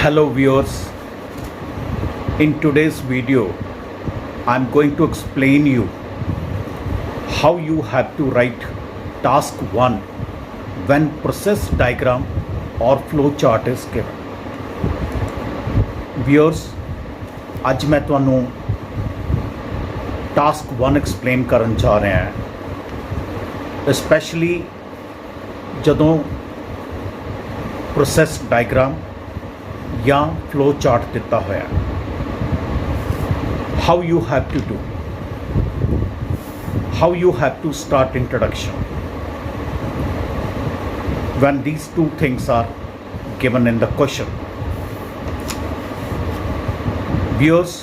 Hello viewers, in today's video I'm going to explain you how you have to write task 1 when process diagram or flow chart is given. Viewers, ਅੱਜ मैं ਤੁਹਾਨੂੰ task 1 explain ਕਰਨ ਜਾ ਰਿਹਾ ਹਾਂ, especially ਜਦੋਂ process diagram या flow chart दिता होया. How you have to do, how you have to start introduction when these two things are given in the question. Viewers,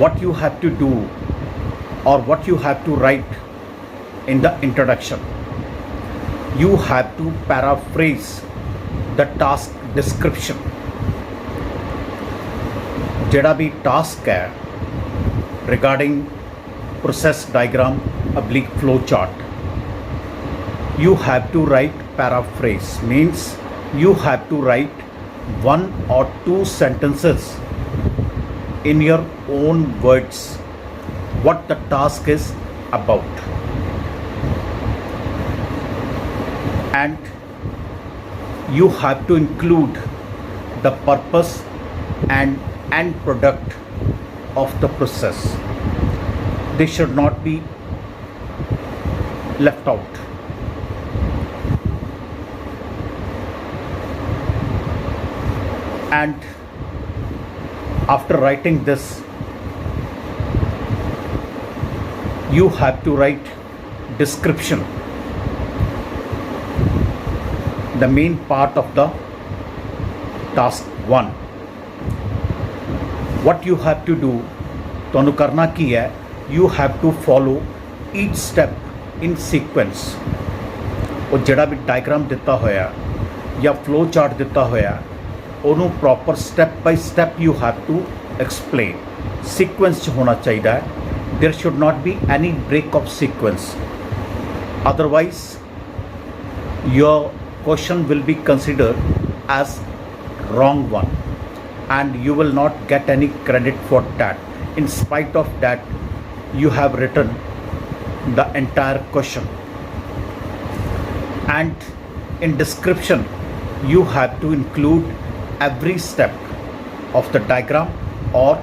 what you have to do or what you have to write in the introduction, you have to paraphrase the task description. ਜਿਹੜਾ ਵੀ task ਹੈ regarding process diagram oblique flow chart, you have to write paraphrase, means you have to write 1 or 2 sentences in your own words what the task is about, and you have to include the purpose and end product of the process. They should not be left out. And after writing this, you have to write description, the main part of the task 1. What you have to do, ਤੁਹਾਨੂੰ ਕਰਨਾ ਕੀ ਹੈ, you have to follow each step in sequence. ਉਹ ਜਿਹੜਾ ਵੀ diagram ਦਿੱਤਾ ਹੋਇਆ ਜਾਂ flow chart ਦਿੱਤਾ ਹੋਇਆ, ਉਹਨੂੰ proper step by step you have to explain. Sequence 'ਚ ਹੋਣਾ ਚਾਹੀਦਾ ਹੈ. There should not be any break of sequence. Otherwise, your question will be considered as wrong one and you will not get any credit for that. In spite of that, you have written the entire question. And in description, you have to include every step of the diagram or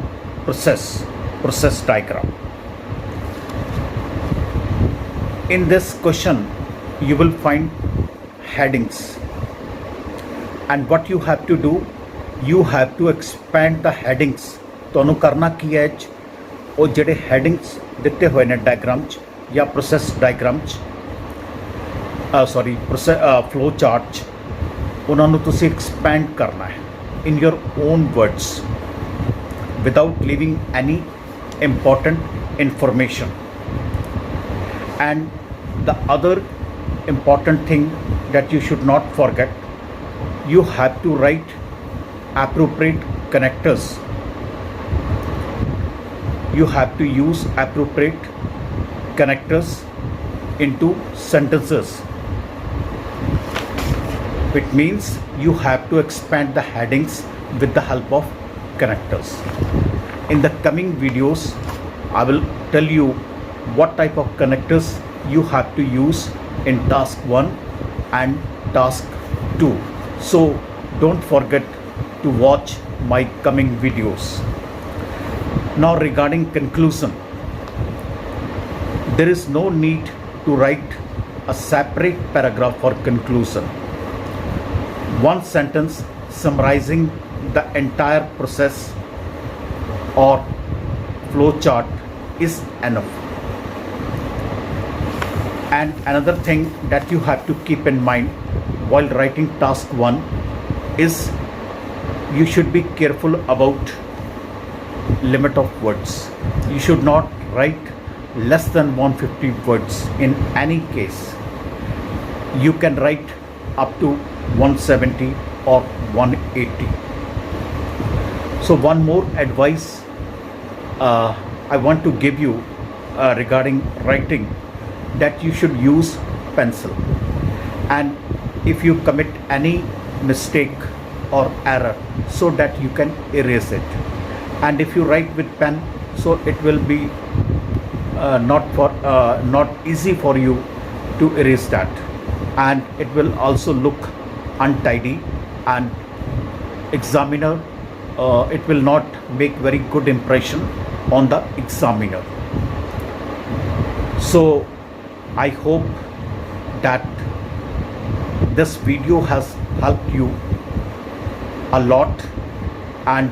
process diagram. In this question, you will find headings, and what you have to do, you have to expand the headings. ਤੁਹਾਨੂੰ ਕਰਨਾ ਕੀ ਹੈ, ਉਹ ਜਿਹੜੇ headings ਦਿੱਤੇ ਹੋਏ ਨੇ diagram 'ਚ ਜਾਂ process diagram 'ਚ, flow chart 'ਚ, ਉਹਨਾਂ ਨੂੰ ਤੁਸੀਂ expand ਕਰਨਾ ਹੈ in your own words without leaving any important information. And the other important thing that you should not forget, you have to write appropriate connectors. You have to use appropriate connectors into sentences. It means you have to expand the headings with the help of connectors. In the coming videos, I will tell you what type of connectors you have to use in task 1 and task 2. So don't forget to watch my coming videos. Now regarding conclusion, there is no need to write a separate paragraph for conclusion. One sentence summarizing the entire process or flow chart is enough. And another thing that you have to keep in mind while writing task 1 is you should be careful about limit of words. You should not write less than 150 words in any case. You can write up to 170 or 180. So one more advice I want to give you regarding writing, that you should use pencil, and if you commit any mistake or error so that you can erase it. And if you write with pen, so it will be not easy for you to erase that, and it will also look untidy, and examiner it will not make very good impression on the examiner. So I hope that this video has helped you a lot, and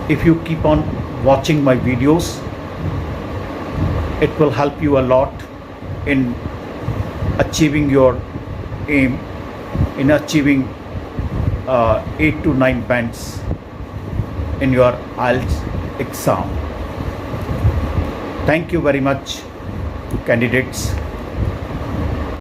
if you keep on watching my videos, it will help you a lot in achieving your aim, in achieving 8 to 9 bands in your IELTS exam. Thank you very much, candidates.